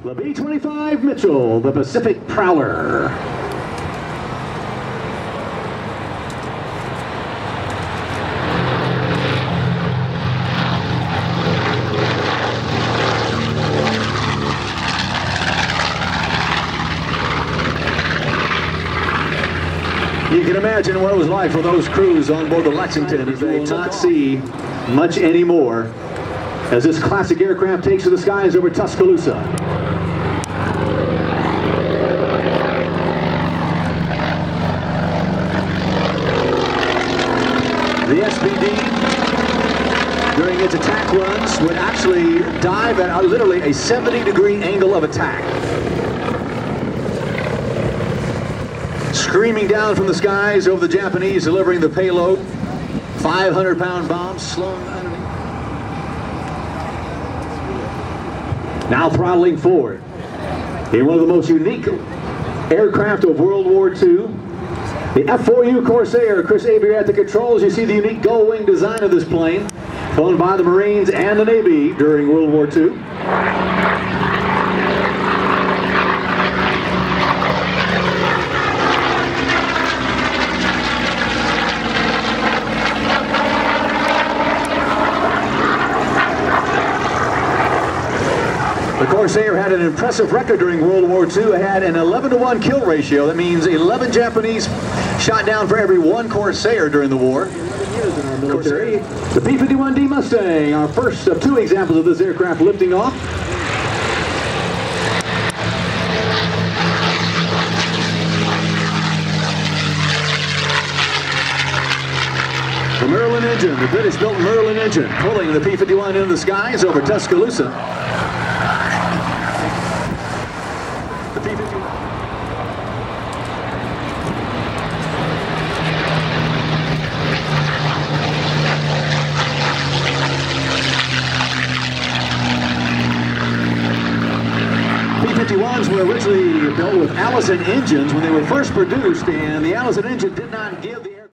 The B25 Mitchell, the Pacific Prowler. You can imagine what it was like for those crews on board the Lexington as they did not see much anymore as this classic aircraft takes to the skies over Tuscaloosa. The SPD, during its attack runs, would actually dive at literally a 70-degree angle of attack. Screaming down from the skies over the Japanese, delivering the payload. 500-pound bombs slung underneath. Now throttling forward in one of the most unique aircraft of World War II. The F-4U Corsair. Chris Avery at the controls. You see the unique gull wing design of this plane, flown by the Marines and the Navy during World War II. The Corsair had an impressive record during World War II. It had an 11-to-1 kill ratio. That means 11 Japanese shot down for every one Corsair during the war. Corsair. The P-51D Mustang, our first of two examples of this aircraft lifting off. The Merlin engine, the British-built Merlin engine, pulling the P-51 into the skies over Tuscaloosa. P-51s were originally built with Allison engines when they were first produced, and the Allison engine did not give the